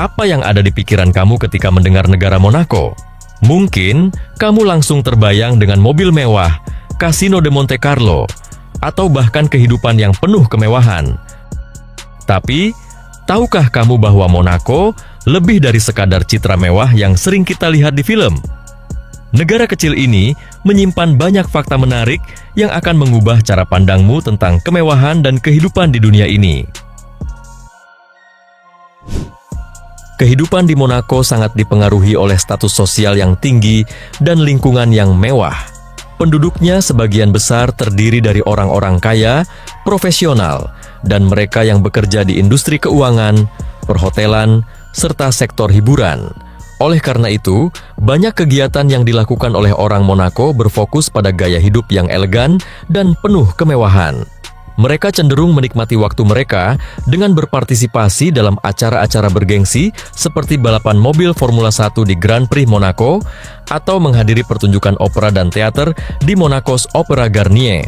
Apa yang ada di pikiran kamu ketika mendengar negara Monaco? Mungkin kamu langsung terbayang dengan mobil mewah, Casino de Monte Carlo, atau bahkan kehidupan yang penuh kemewahan. Tapi, tahukah kamu bahwa Monaco lebih dari sekadar citra mewah yang sering kita lihat di film? Negara kecil ini menyimpan banyak fakta menarik yang akan mengubah cara pandangmu tentang kemewahan dan kehidupan di dunia ini. Kehidupan di Monaco sangat dipengaruhi oleh status sosial yang tinggi dan lingkungan yang mewah. Penduduknya sebagian besar terdiri dari orang-orang kaya, profesional, dan mereka yang bekerja di industri keuangan, perhotelan, serta sektor hiburan. Oleh karena itu, banyak kegiatan yang dilakukan oleh orang Monaco berfokus pada gaya hidup yang elegan dan penuh kemewahan. Mereka cenderung menikmati waktu mereka dengan berpartisipasi dalam acara-acara bergengsi seperti balapan mobil Formula 1 di Grand Prix Monaco atau menghadiri pertunjukan opera dan teater di Monaco's Opera Garnier.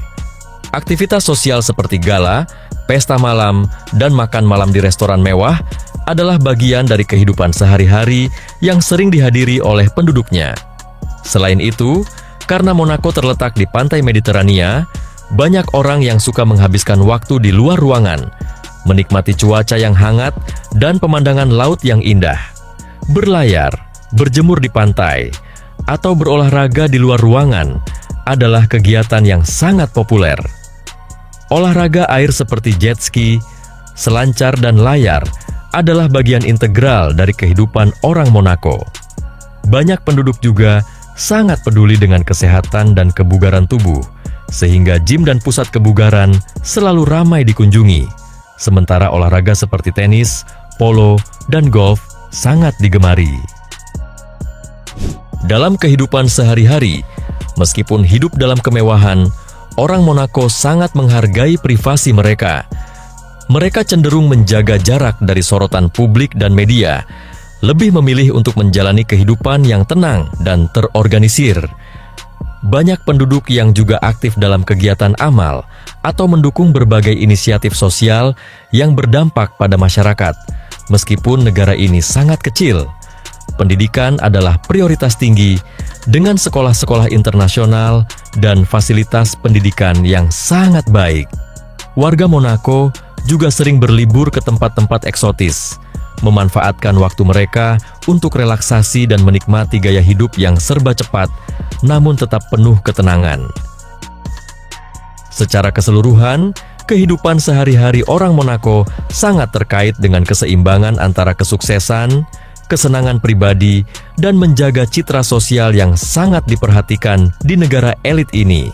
Aktivitas sosial seperti gala, pesta malam, dan makan malam di restoran mewah adalah bagian dari kehidupan sehari-hari yang sering dihadiri oleh penduduknya. Selain itu, karena Monaco terletak di pantai Mediterania, banyak orang yang suka menghabiskan waktu di luar ruangan, menikmati cuaca yang hangat dan pemandangan laut yang indah. Berlayar, berjemur di pantai, atau berolahraga di luar ruangan adalah kegiatan yang sangat populer. Olahraga air seperti jet ski, selancar, dan layar adalah bagian integral dari kehidupan orang Monaco. Banyak penduduk juga sangat peduli dengan kesehatan dan kebugaran tubuh, sehingga gym dan pusat kebugaran selalu ramai dikunjungi. Sementara olahraga seperti tenis, polo, dan golf sangat digemari. Dalam kehidupan sehari-hari, meskipun hidup dalam kemewahan, orang Monaco sangat menghargai privasi mereka. Mereka cenderung menjaga jarak dari sorotan publik dan media, lebih memilih untuk menjalani kehidupan yang tenang dan terorganisir. Banyak penduduk yang juga aktif dalam kegiatan amal atau mendukung berbagai inisiatif sosial yang berdampak pada masyarakat. Meskipun negara ini sangat kecil, pendidikan adalah prioritas tinggi dengan sekolah-sekolah internasional dan fasilitas pendidikan yang sangat baik. Warga Monaco juga sering berlibur ke tempat-tempat eksotis, memanfaatkan waktu mereka untuk relaksasi dan menikmati gaya hidup yang serba cepat, namun tetap penuh ketenangan. Secara keseluruhan, kehidupan sehari-hari orang Monaco sangat terkait dengan keseimbangan antara kesuksesan, kesenangan pribadi, dan menjaga citra sosial yang sangat diperhatikan di negara elit ini.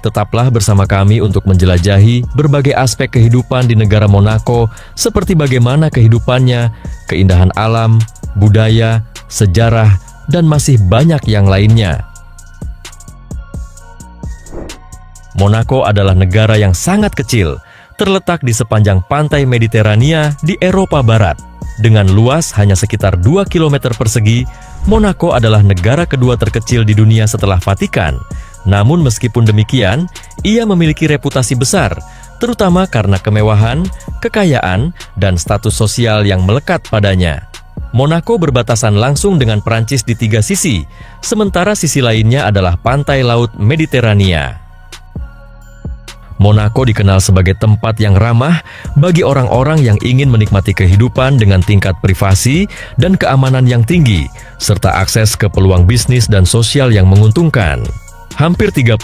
Tetaplah bersama kami untuk menjelajahi berbagai aspek kehidupan di negara Monaco, seperti bagaimana kehidupannya, keindahan alam, budaya, sejarah, dan masih banyak yang lainnya. Monaco adalah negara yang sangat kecil, terletak di sepanjang pantai Mediterania di Eropa Barat. Dengan luas hanya sekitar 2 km persegi, Monaco adalah negara kedua terkecil di dunia setelah Vatikan. Namun meskipun demikian, ia memiliki reputasi besar, terutama karena kemewahan, kekayaan, dan status sosial yang melekat padanya. Monaco berbatasan langsung dengan Prancis di 3 sisi, sementara sisi lainnya adalah pantai laut Mediterania. Monaco dikenal sebagai tempat yang ramah bagi orang-orang yang ingin menikmati kehidupan dengan tingkat privasi dan keamanan yang tinggi, serta akses ke peluang bisnis dan sosial yang menguntungkan. Hampir 30%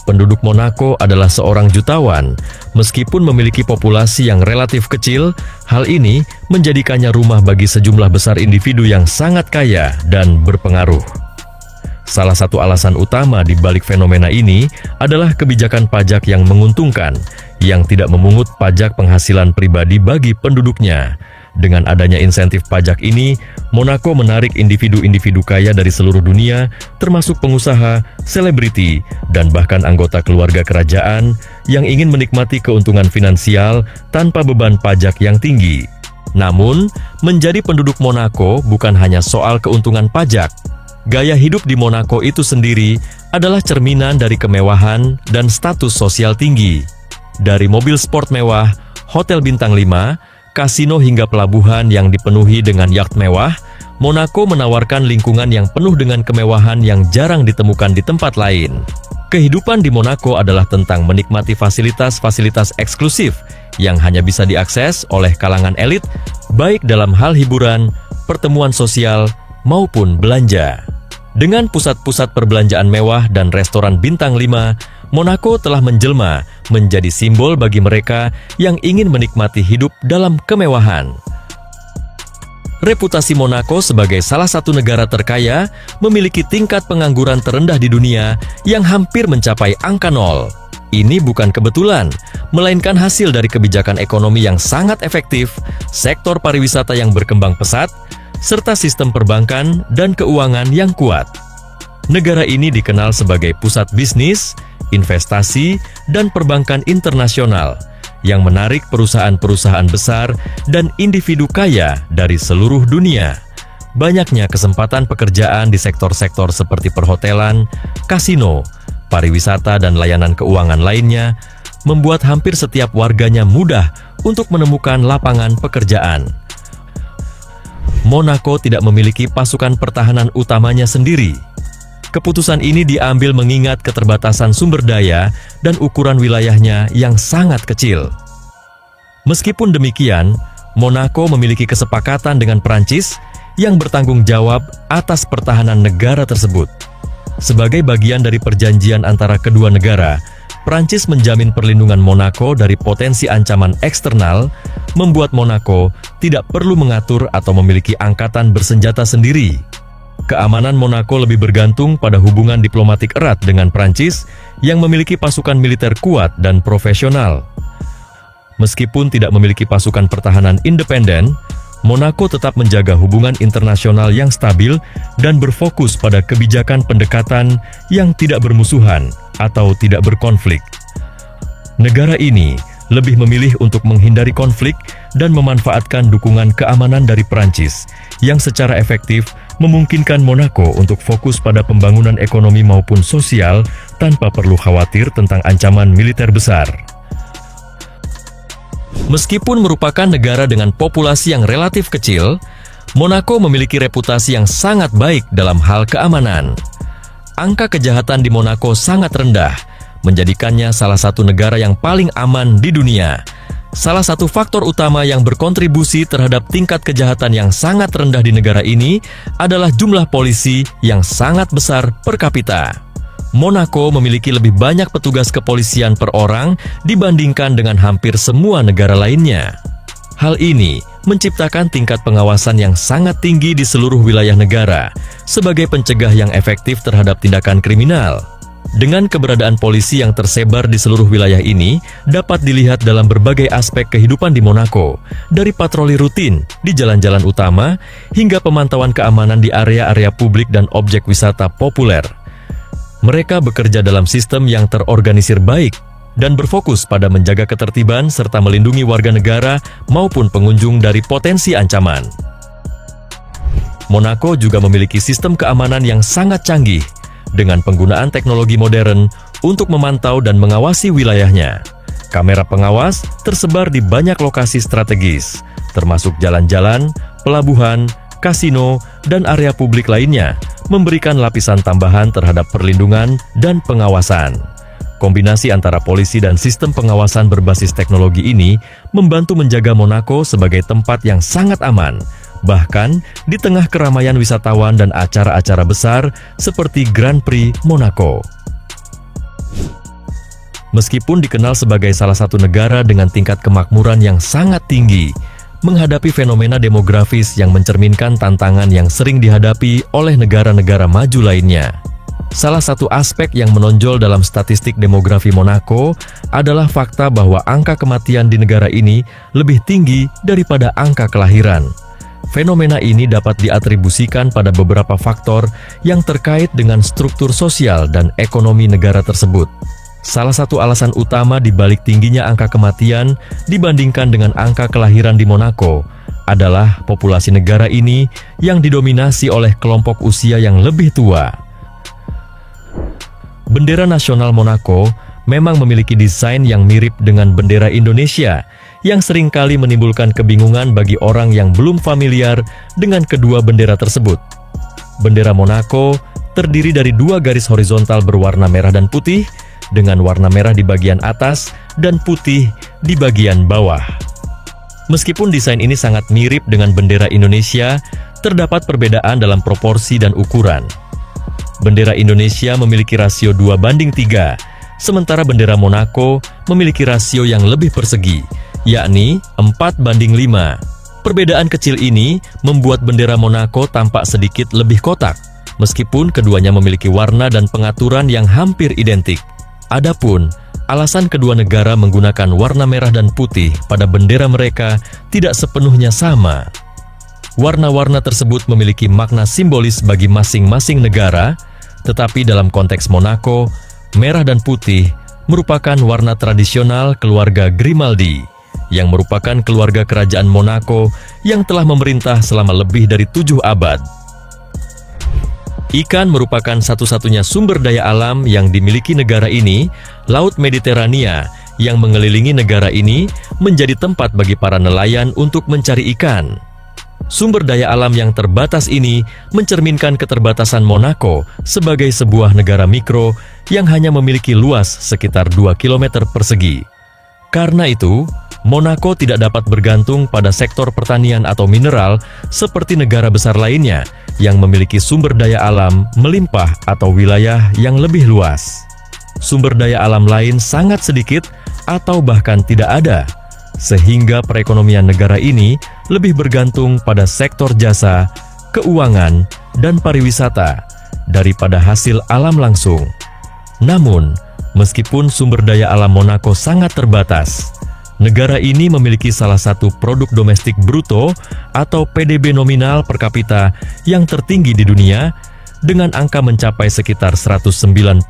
penduduk Monaco adalah seorang jutawan. Meskipun memiliki populasi yang relatif kecil, hal ini menjadikannya rumah bagi sejumlah besar individu yang sangat kaya dan berpengaruh. Salah satu alasan utama di balik fenomena ini adalah kebijakan pajak yang menguntungkan, yang tidak memungut pajak penghasilan pribadi bagi penduduknya. Dengan adanya insentif pajak ini, Monaco menarik individu-individu kaya dari seluruh dunia, termasuk pengusaha, selebriti, dan bahkan anggota keluarga kerajaan yang ingin menikmati keuntungan finansial tanpa beban pajak yang tinggi. Namun, menjadi penduduk Monaco bukan hanya soal keuntungan pajak. Gaya hidup di Monaco itu sendiri adalah cerminan dari kemewahan dan status sosial tinggi. Dari mobil sport mewah, hotel bintang 5, kasino hingga pelabuhan yang dipenuhi dengan yacht mewah, Monaco menawarkan lingkungan yang penuh dengan kemewahan yang jarang ditemukan di tempat lain. Kehidupan di Monaco adalah tentang menikmati fasilitas-fasilitas eksklusif yang hanya bisa diakses oleh kalangan elit, baik dalam hal hiburan, pertemuan sosial, maupun belanja. Dengan pusat-pusat perbelanjaan mewah dan restoran bintang 5, Monaco telah menjelma menjadi simbol bagi mereka yang ingin menikmati hidup dalam kemewahan. Reputasi Monaco sebagai salah satu negara terkaya memiliki tingkat pengangguran terendah di dunia yang hampir mencapai angka 0. Ini bukan kebetulan, melainkan hasil dari kebijakan ekonomi yang sangat efektif, sektor pariwisata yang berkembang pesat, serta sistem perbankan dan keuangan yang kuat. Negara ini dikenal sebagai pusat bisnis, investasi, dan perbankan internasional yang menarik perusahaan-perusahaan besar dan individu kaya dari seluruh dunia. Banyaknya kesempatan pekerjaan di sektor-sektor seperti perhotelan, kasino, pariwisata, dan layanan keuangan lainnya membuat hampir setiap warganya mudah untuk menemukan lapangan pekerjaan. Monaco tidak memiliki pasukan pertahanan utamanya sendiri. Keputusan ini diambil mengingat keterbatasan sumber daya dan ukuran wilayahnya yang sangat kecil. Meskipun demikian, Monaco memiliki kesepakatan dengan Prancis yang bertanggung jawab atas pertahanan negara tersebut. Sebagai bagian dari perjanjian antara kedua negara, Prancis menjamin perlindungan Monaco dari potensi ancaman eksternal, membuat Monaco tidak perlu mengatur atau memiliki angkatan bersenjata sendiri. Keamanan Monaco lebih bergantung pada hubungan diplomatik erat dengan Prancis yang memiliki pasukan militer kuat dan profesional. Meskipun tidak memiliki pasukan pertahanan independen, Monaco tetap menjaga hubungan internasional yang stabil dan berfokus pada kebijakan pendekatan yang tidak bermusuhan atau tidak berkonflik. Negara ini lebih memilih untuk menghindari konflik dan memanfaatkan dukungan keamanan dari Prancis yang secara efektif memungkinkan Monaco untuk fokus pada pembangunan ekonomi maupun sosial tanpa perlu khawatir tentang ancaman militer besar. Meskipun merupakan negara dengan populasi yang relatif kecil, Monaco memiliki reputasi yang sangat baik dalam hal keamanan. Angka kejahatan di Monaco sangat rendah, menjadikannya salah satu negara yang paling aman di dunia. Salah satu faktor utama yang berkontribusi terhadap tingkat kejahatan yang sangat rendah di negara ini adalah jumlah polisi yang sangat besar per kapita. Monaco memiliki lebih banyak petugas kepolisian per orang dibandingkan dengan hampir semua negara lainnya. Hal ini menciptakan tingkat pengawasan yang sangat tinggi di seluruh wilayah negara sebagai pencegah yang efektif terhadap tindakan kriminal. Dengan keberadaan polisi yang tersebar di seluruh wilayah ini dapat dilihat dalam berbagai aspek kehidupan di Monaco, dari patroli rutin di jalan-jalan utama hingga pemantauan keamanan di area-area publik dan objek wisata populer. Mereka bekerja dalam sistem yang terorganisir baik dan berfokus pada menjaga ketertiban serta melindungi warga negara maupun pengunjung dari potensi ancaman. Monaco juga memiliki sistem keamanan yang sangat canggih dengan penggunaan teknologi modern untuk memantau dan mengawasi wilayahnya. Kamera pengawas tersebar di banyak lokasi strategis, termasuk jalan-jalan, pelabuhan, kasino, dan area publik lainnya, memberikan lapisan tambahan terhadap perlindungan dan pengawasan. Kombinasi antara polisi dan sistem pengawasan berbasis teknologi ini membantu menjaga Monaco sebagai tempat yang sangat aman, bahkan di tengah keramaian wisatawan dan acara-acara besar seperti Grand Prix Monaco. Meskipun dikenal sebagai salah satu negara dengan tingkat kemakmuran yang sangat tinggi, menghadapi fenomena demografis yang mencerminkan tantangan yang sering dihadapi oleh negara-negara maju lainnya. Salah satu aspek yang menonjol dalam statistik demografi Monaco adalah fakta bahwa angka kematian di negara ini lebih tinggi daripada angka kelahiran. Fenomena ini dapat diatribusikan pada beberapa faktor yang terkait dengan struktur sosial dan ekonomi negara tersebut. Salah satu alasan utama di balik tingginya angka kematian dibandingkan dengan angka kelahiran di Monaco adalah populasi negara ini yang didominasi oleh kelompok usia yang lebih tua. Bendera nasional Monaco memang memiliki desain yang mirip dengan bendera Indonesia yang seringkali menimbulkan kebingungan bagi orang yang belum familiar dengan kedua bendera tersebut. Bendera Monaco terdiri dari dua garis horizontal berwarna merah dan putih, dengan warna merah di bagian atas dan putih di bagian bawah. Meskipun desain ini sangat mirip dengan bendera Indonesia, terdapat perbedaan dalam proporsi dan ukuran. Bendera Indonesia memiliki rasio 2:3, sementara bendera Monaco memiliki rasio yang lebih persegi, yakni 4:5. Perbedaan kecil ini membuat bendera Monaco tampak sedikit lebih kotak, meskipun keduanya memiliki warna dan pengaturan yang hampir identik. Adapun alasan kedua negara menggunakan warna merah dan putih pada bendera mereka tidak sepenuhnya sama. Warna-warna tersebut memiliki makna simbolis bagi masing-masing negara, tetapi dalam konteks Monaco, merah dan putih merupakan warna tradisional keluarga Grimaldi, yang merupakan keluarga kerajaan Monaco yang telah memerintah selama lebih dari 7 abad. Ikan merupakan satu-satunya sumber daya alam yang dimiliki negara ini. Laut Mediterania yang mengelilingi negara ini menjadi tempat bagi para nelayan untuk mencari ikan. Sumber daya alam yang terbatas ini mencerminkan keterbatasan Monaco sebagai sebuah negara mikro yang hanya memiliki luas sekitar 2 km persegi. Karena itu, Monaco tidak dapat bergantung pada sektor pertanian atau mineral seperti negara besar lainnya yang memiliki sumber daya alam melimpah atau wilayah yang lebih luas. Sumber daya alam lain sangat sedikit atau bahkan tidak ada, sehingga perekonomian negara ini lebih bergantung pada sektor jasa, keuangan, dan pariwisata daripada hasil alam langsung. Namun, meskipun sumber daya alam Monaco sangat terbatas, negara ini memiliki salah satu produk domestik bruto atau PDB nominal per kapita yang tertinggi di dunia, dengan angka mencapai sekitar $190.000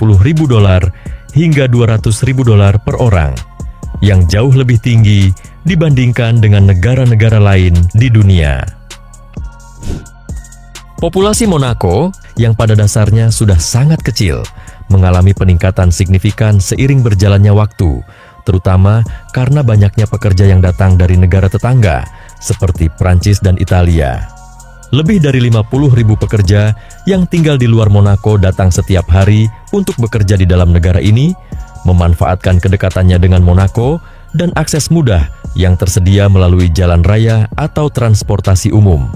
hingga $200.000 per orang, yang jauh lebih tinggi dibandingkan dengan negara-negara lain di dunia. Populasi Monaco, yang pada dasarnya sudah sangat kecil, mengalami peningkatan signifikan seiring berjalannya waktu, terutama karena banyaknya pekerja yang datang dari negara tetangga, seperti Prancis dan Italia. Lebih dari 50.000 pekerja yang tinggal di luar Monaco datang setiap hari untuk bekerja di dalam negara ini, memanfaatkan kedekatannya dengan Monaco dan akses mudah yang tersedia melalui jalan raya atau transportasi umum.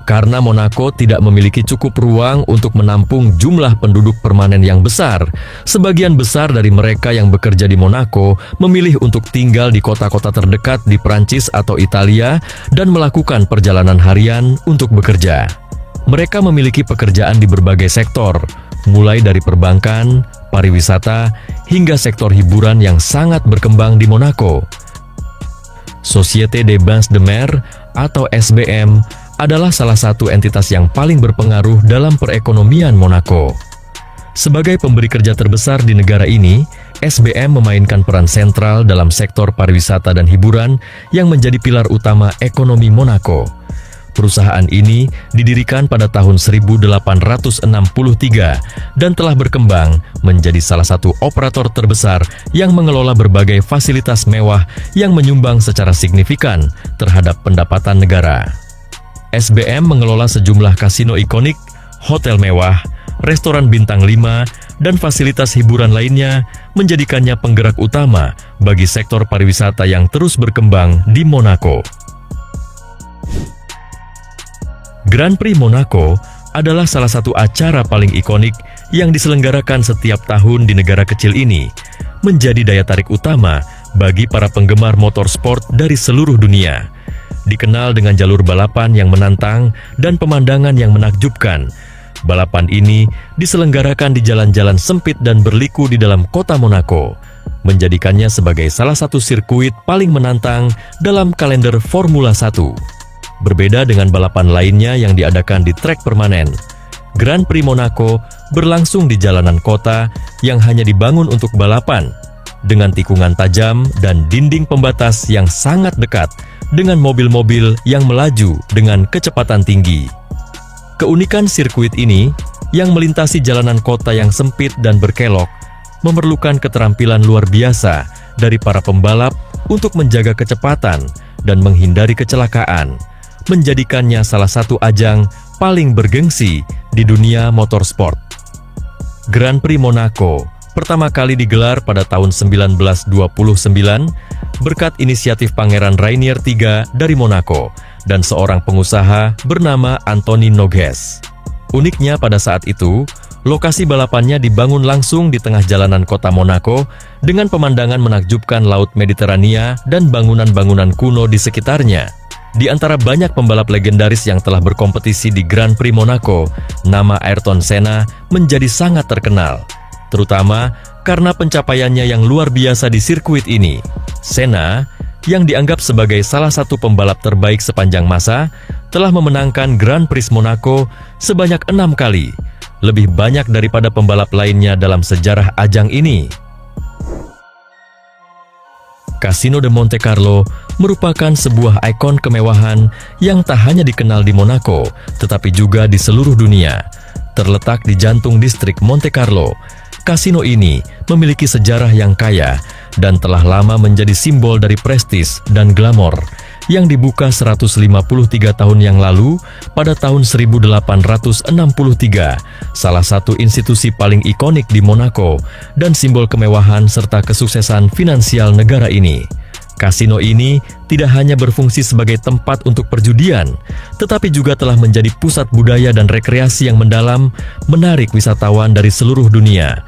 Karena Monaco tidak memiliki cukup ruang untuk menampung jumlah penduduk permanen yang besar, sebagian besar dari mereka yang bekerja di Monaco memilih untuk tinggal di kota-kota terdekat di Prancis atau Italia dan melakukan perjalanan harian untuk bekerja. Mereka memiliki pekerjaan di berbagai sektor, mulai dari perbankan, pariwisata, hingga sektor hiburan yang sangat berkembang di Monaco. Société des Bains de Mer atau SBM adalah salah satu entitas yang paling berpengaruh dalam perekonomian Monaco. Sebagai pemberi kerja terbesar di negara ini, SBM memainkan peran sentral dalam sektor pariwisata dan hiburan yang menjadi pilar utama ekonomi Monaco. Perusahaan ini didirikan pada tahun 1863 dan telah berkembang menjadi salah satu operator terbesar yang mengelola berbagai fasilitas mewah yang menyumbang secara signifikan terhadap pendapatan negara. SBM mengelola sejumlah kasino ikonik, hotel mewah, restoran bintang 5, dan fasilitas hiburan lainnya, menjadikannya penggerak utama bagi sektor pariwisata yang terus berkembang di Monaco. Grand Prix Monaco adalah salah satu acara paling ikonik yang diselenggarakan setiap tahun di negara kecil ini, menjadi daya tarik utama bagi para penggemar motorsport dari seluruh dunia. Dikenal dengan jalur balapan yang menantang dan pemandangan yang menakjubkan, balapan ini diselenggarakan di jalan-jalan sempit dan berliku di dalam kota Monaco, menjadikannya sebagai salah satu sirkuit paling menantang dalam kalender Formula 1. Berbeda dengan balapan lainnya yang diadakan di trek permanen, Grand Prix Monaco berlangsung di jalanan kota yang hanya dibangun untuk balapan, dengan tikungan tajam dan dinding pembatas yang sangat dekat dengan mobil-mobil yang melaju dengan kecepatan tinggi. Keunikan sirkuit ini, yang melintasi jalanan kota yang sempit dan berkelok, memerlukan keterampilan luar biasa dari para pembalap untuk menjaga kecepatan dan menghindari kecelakaan, menjadikannya salah satu ajang paling bergengsi di dunia motorsport. Grand Prix Monaco pertama kali digelar pada tahun 1929 berkat inisiatif Pangeran Rainier III dari Monaco dan seorang pengusaha bernama Anthony Nogues. Uniknya pada saat itu, lokasi balapannya dibangun langsung di tengah jalanan kota Monaco dengan pemandangan menakjubkan Laut Mediterania dan bangunan-bangunan kuno di sekitarnya. Di antara banyak pembalap legendaris yang telah berkompetisi di Grand Prix Monaco, nama Ayrton Senna menjadi sangat terkenal, terutama karena pencapaiannya yang luar biasa di sirkuit ini. Senna, yang dianggap sebagai salah satu pembalap terbaik sepanjang masa, telah memenangkan Grand Prix Monaco sebanyak 6 kali, lebih banyak daripada pembalap lainnya dalam sejarah ajang ini. Casino de Monte Carlo merupakan sebuah ikon kemewahan yang tak hanya dikenal di Monaco, tetapi juga di seluruh dunia. Terletak di jantung distrik Monte Carlo, kasino ini memiliki sejarah yang kaya dan telah lama menjadi simbol dari prestis dan glamor yang dibuka 153 tahun yang lalu pada tahun 1863, salah satu institusi paling ikonik di Monaco dan simbol kemewahan serta kesuksesan finansial negara ini. Kasino ini tidak hanya berfungsi sebagai tempat untuk perjudian, tetapi juga telah menjadi pusat budaya dan rekreasi yang mendalam, menarik wisatawan dari seluruh dunia.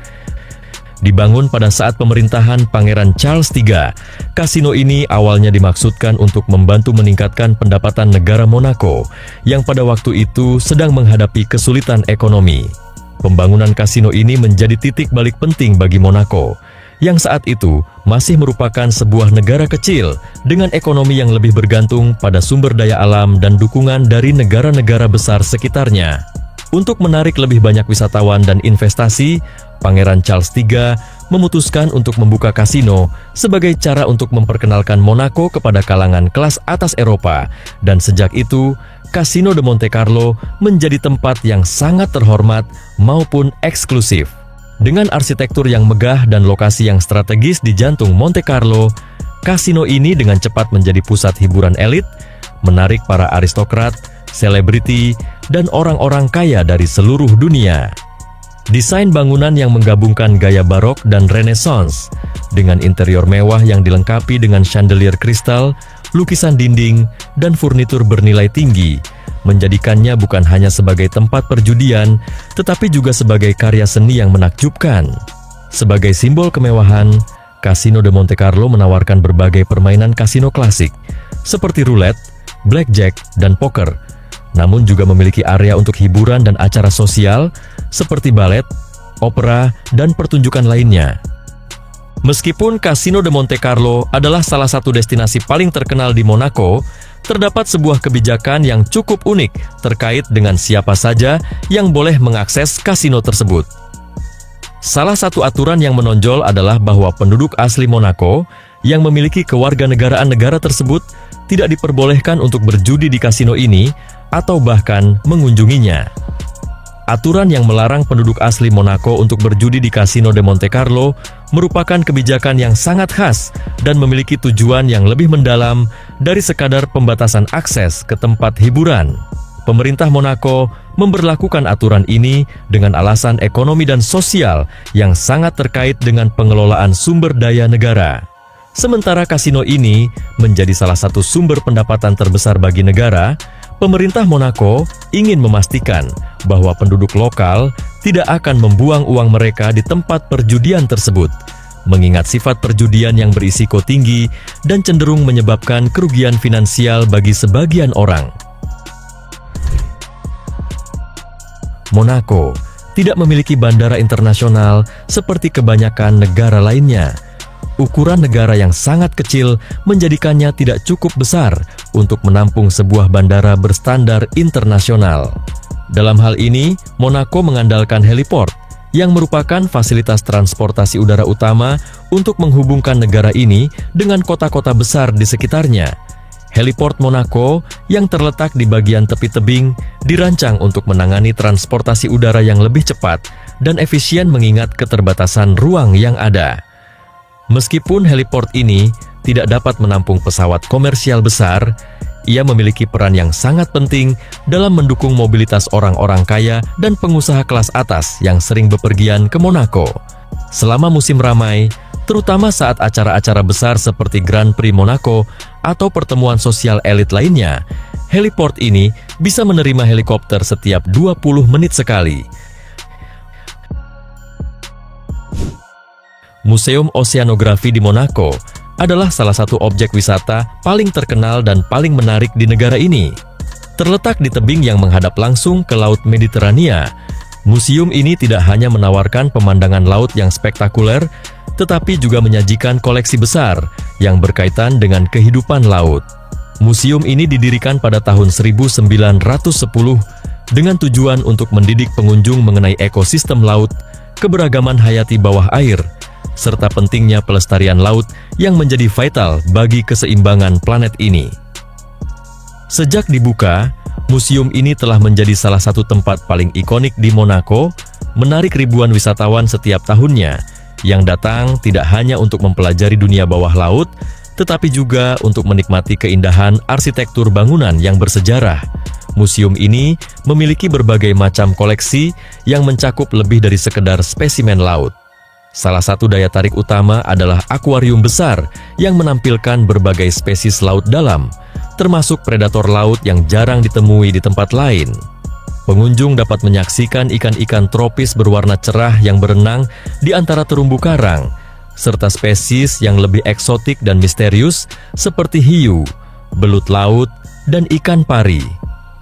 Dibangun pada saat pemerintahan Pangeran Charles III, kasino ini awalnya dimaksudkan untuk membantu meningkatkan pendapatan negara Monaco yang pada waktu itu sedang menghadapi kesulitan ekonomi. Pembangunan kasino ini menjadi titik balik penting bagi Monaco, yang saat itu masih merupakan sebuah negara kecil dengan ekonomi yang lebih bergantung pada sumber daya alam dan dukungan dari negara-negara besar sekitarnya. Untuk menarik lebih banyak wisatawan dan investasi, Pangeran Charles III memutuskan untuk membuka kasino sebagai cara untuk memperkenalkan Monaco kepada kalangan kelas atas Eropa, dan sejak itu, Casino de Monte Carlo menjadi tempat yang sangat terhormat maupun eksklusif. Dengan arsitektur yang megah dan lokasi yang strategis di jantung Monte Carlo, kasino ini dengan cepat menjadi pusat hiburan elit, menarik para aristokrat, selebriti, dan orang-orang kaya dari seluruh dunia. Desain bangunan yang menggabungkan gaya barok dan renaissance, dengan interior mewah yang dilengkapi dengan chandelier kristal, lukisan dinding, dan furnitur bernilai tinggi, menjadikannya bukan hanya sebagai tempat perjudian, tetapi juga sebagai karya seni yang menakjubkan. Sebagai simbol kemewahan, Casino de Monte Carlo menawarkan berbagai permainan kasino klasik, seperti roulette, blackjack, dan poker, namun juga memiliki area untuk hiburan dan acara sosial seperti balet, opera, dan pertunjukan lainnya. Meskipun Casino de Monte Carlo adalah salah satu destinasi paling terkenal di Monaco, terdapat sebuah kebijakan yang cukup unik terkait dengan siapa saja yang boleh mengakses kasino tersebut. Salah satu aturan yang menonjol adalah bahwa penduduk asli Monaco yang memiliki kewarganegaraan negara tersebut tidak diperbolehkan untuk berjudi di kasino ini atau bahkan mengunjunginya. Aturan yang melarang penduduk asli Monaco untuk berjudi di Casino de Monte Carlo merupakan kebijakan yang sangat khas dan memiliki tujuan yang lebih mendalam dari sekadar pembatasan akses ke tempat hiburan. Pemerintah Monaco memberlakukan aturan ini dengan alasan ekonomi dan sosial yang sangat terkait dengan pengelolaan sumber daya negara. Sementara kasino ini menjadi salah satu sumber pendapatan terbesar bagi negara, pemerintah Monaco ingin memastikan bahwa penduduk lokal tidak akan membuang uang mereka di tempat perjudian tersebut, mengingat sifat perjudian yang berisiko tinggi dan cenderung menyebabkan kerugian finansial bagi sebagian orang. Monaco tidak memiliki bandara internasional seperti kebanyakan negara lainnya. Ukuran negara yang sangat kecil menjadikannya tidak cukup besar untuk menampung sebuah bandara berstandar internasional. Dalam hal ini, Monaco mengandalkan heliport, yang merupakan fasilitas transportasi udara utama untuk menghubungkan negara ini dengan kota-kota besar di sekitarnya. Heliport Monaco yang terletak di bagian tepi tebing dirancang untuk menangani transportasi udara yang lebih cepat dan efisien mengingat keterbatasan ruang yang ada. Meskipun heliport ini tidak dapat menampung pesawat komersial besar, ia memiliki peran yang sangat penting dalam mendukung mobilitas orang-orang kaya dan pengusaha kelas atas yang sering bepergian ke Monaco. Selama musim ramai, terutama saat acara-acara besar seperti Grand Prix Monaco atau pertemuan sosial elit lainnya, heliport ini bisa menerima helikopter setiap 20 menit sekali. Museum Oceanografi di Monaco adalah salah satu objek wisata paling terkenal dan paling menarik di negara ini. Terletak di tebing yang menghadap langsung ke Laut Mediterania, museum ini tidak hanya menawarkan pemandangan laut yang spektakuler, tetapi juga menyajikan koleksi besar yang berkaitan dengan kehidupan laut. Museum ini didirikan pada tahun 1910 dengan tujuan untuk mendidik pengunjung mengenai ekosistem laut, keberagaman hayati bawah air, serta pentingnya pelestarian laut yang menjadi vital bagi keseimbangan planet ini. Sejak dibuka, museum ini telah menjadi salah satu tempat paling ikonik di Monaco, menarik ribuan wisatawan setiap tahunnya, yang datang tidak hanya untuk mempelajari dunia bawah laut, tetapi juga untuk menikmati keindahan arsitektur bangunan yang bersejarah. Museum ini memiliki berbagai macam koleksi yang mencakup lebih dari sekedar spesimen laut. Salah satu daya tarik utama adalah akuarium besar yang menampilkan berbagai spesies laut dalam, termasuk predator laut yang jarang ditemui di tempat lain. Pengunjung dapat menyaksikan ikan-ikan tropis berwarna cerah yang berenang di antara terumbu karang, serta spesies yang lebih eksotik dan misterius seperti hiu, belut laut, dan ikan pari.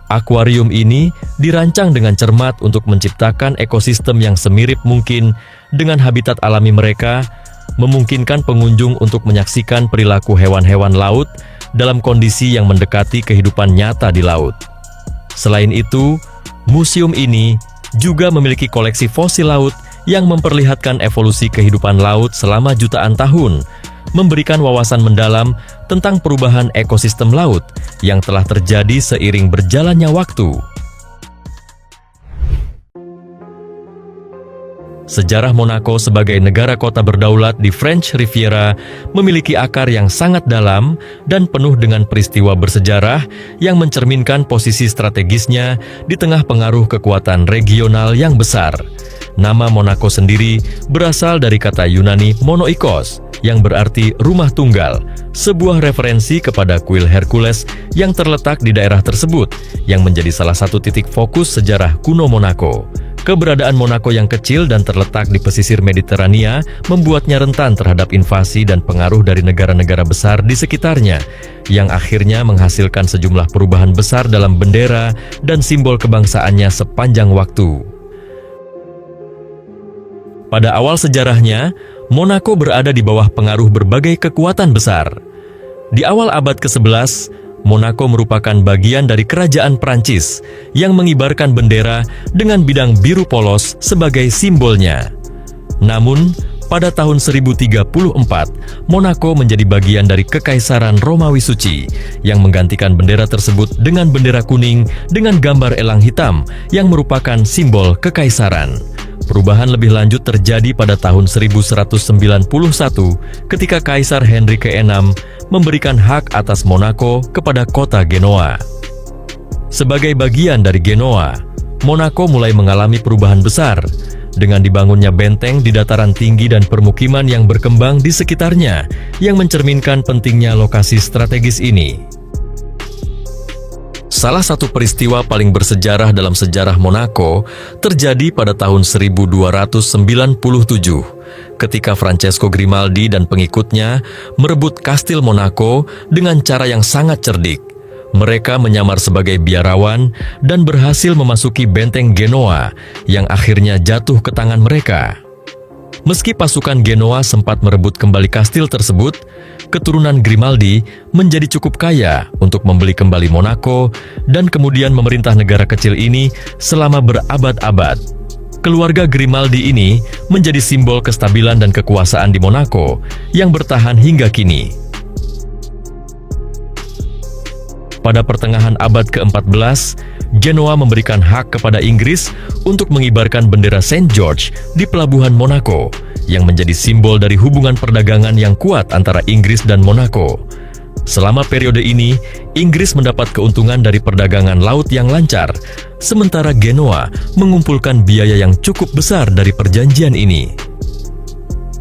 Akuarium ini dirancang dengan cermat untuk menciptakan ekosistem yang semirip mungkin dengan habitat alami mereka, memungkinkan pengunjung untuk menyaksikan perilaku hewan-hewan laut dalam kondisi yang mendekati kehidupan nyata di laut. Selain itu, museum ini juga memiliki koleksi fosil laut yang memperlihatkan evolusi kehidupan laut selama jutaan tahun, memberikan wawasan mendalam tentang perubahan ekosistem laut yang telah terjadi seiring berjalannya waktu. Sejarah Monaco sebagai negara kota berdaulat di French Riviera memiliki akar yang sangat dalam dan penuh dengan peristiwa bersejarah yang mencerminkan posisi strategisnya di tengah pengaruh kekuatan regional yang besar. Nama Monaco sendiri berasal dari kata Yunani monoikos, yang berarti rumah tunggal, sebuah referensi kepada kuil Hercules yang terletak di daerah tersebut, yang menjadi salah satu titik fokus sejarah kuno Monaco. Keberadaan Monaco yang kecil dan terletak di pesisir Mediterania membuatnya rentan terhadap invasi dan pengaruh dari negara-negara besar di sekitarnya, yang akhirnya menghasilkan sejumlah perubahan besar dalam bendera dan simbol kebangsaannya sepanjang waktu. Pada awal sejarahnya, Monaco berada di bawah pengaruh berbagai kekuatan besar. Di awal abad ke-11, Monaco merupakan bagian dari kerajaan Prancis yang mengibarkan bendera dengan bidang biru polos sebagai simbolnya. Namun, pada tahun 1034, Monaco menjadi bagian dari Kekaisaran Romawi Suci yang menggantikan bendera tersebut dengan bendera kuning dengan gambar elang hitam yang merupakan simbol kekaisaran. Perubahan lebih lanjut terjadi pada tahun 1191 ketika Kaisar Henry ke-6 memberikan hak atas Monaco kepada kota Genoa. Sebagai bagian dari Genoa, Monaco mulai mengalami perubahan besar dengan dibangunnya benteng di dataran tinggi dan permukiman yang berkembang di sekitarnya yang mencerminkan pentingnya lokasi strategis ini. Salah satu peristiwa paling bersejarah dalam sejarah Monaco terjadi pada tahun 1297 ketika Francesco Grimaldi dan pengikutnya merebut Kastil Monaco dengan cara yang sangat cerdik. Mereka menyamar sebagai biarawan dan berhasil memasuki benteng Genoa yang akhirnya jatuh ke tangan mereka. Meski pasukan Genoa sempat merebut kembali kastil tersebut, keturunan Grimaldi menjadi cukup kaya untuk membeli kembali Monaco dan kemudian memerintah negara kecil ini selama berabad-abad. Keluarga Grimaldi ini menjadi simbol kestabilan dan kekuasaan di Monaco yang bertahan hingga kini. Pada pertengahan abad ke-14, Genoa memberikan hak kepada Inggris untuk mengibarkan bendera Saint George di pelabuhan Monaco yang menjadi simbol dari hubungan perdagangan yang kuat antara Inggris dan Monaco. Selama periode ini, Inggris mendapat keuntungan dari perdagangan laut yang lancar, sementara Genoa mengumpulkan biaya yang cukup besar dari perjanjian ini.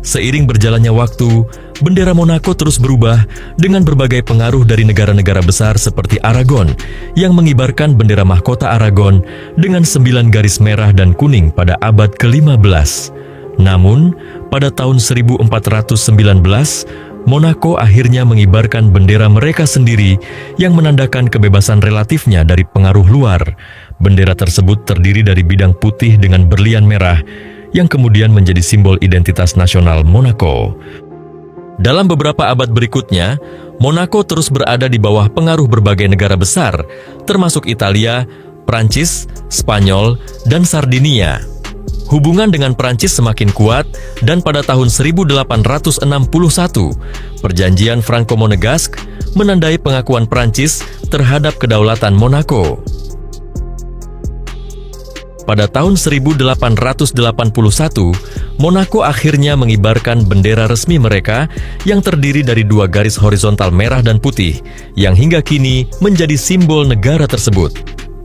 Seiring berjalannya waktu, bendera Monaco terus berubah dengan berbagai pengaruh dari negara-negara besar seperti Aragon yang mengibarkan bendera mahkota Aragon dengan 9 garis merah dan kuning pada abad ke-15. Namun, pada tahun 1419, Monaco akhirnya mengibarkan bendera mereka sendiri yang menandakan kebebasan relatifnya dari pengaruh luar. Bendera tersebut terdiri dari bidang putih dengan berlian merah yang kemudian menjadi simbol identitas nasional Monaco. Dalam beberapa abad berikutnya, Monaco terus berada di bawah pengaruh berbagai negara besar, termasuk Italia, Prancis, Spanyol, dan Sardinia. Hubungan dengan Prancis semakin kuat dan pada tahun 1861, Perjanjian Franco-Monegasque menandai pengakuan Prancis terhadap kedaulatan Monaco. Pada tahun 1881, Monaco akhirnya mengibarkan bendera resmi mereka yang terdiri dari 2 garis horizontal merah dan putih, yang hingga kini menjadi simbol negara tersebut.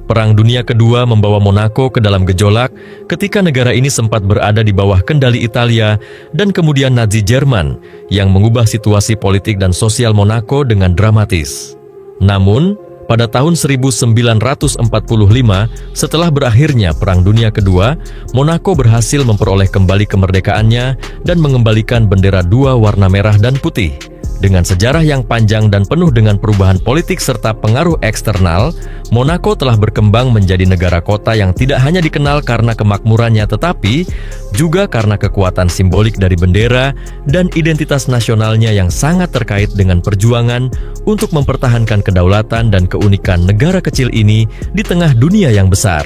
Perang Dunia Kedua membawa Monaco ke dalam gejolak ketika negara ini sempat berada di bawah kendali Italia dan kemudian Nazi Jerman yang mengubah situasi politik dan sosial Monaco dengan dramatis. Namun, pada tahun 1945, setelah berakhirnya Perang Dunia Kedua, Monaco berhasil memperoleh kembali kemerdekaannya dan mengembalikan bendera 2 warna merah dan putih. Dengan sejarah yang panjang dan penuh dengan perubahan politik serta pengaruh eksternal, Monaco telah berkembang menjadi negara kota yang tidak hanya dikenal karena kemakmurannya tetapi juga karena kekuatan simbolik dari bendera dan identitas nasionalnya yang sangat terkait dengan perjuangan untuk mempertahankan kedaulatan dan keunikan negara kecil ini di tengah dunia yang besar.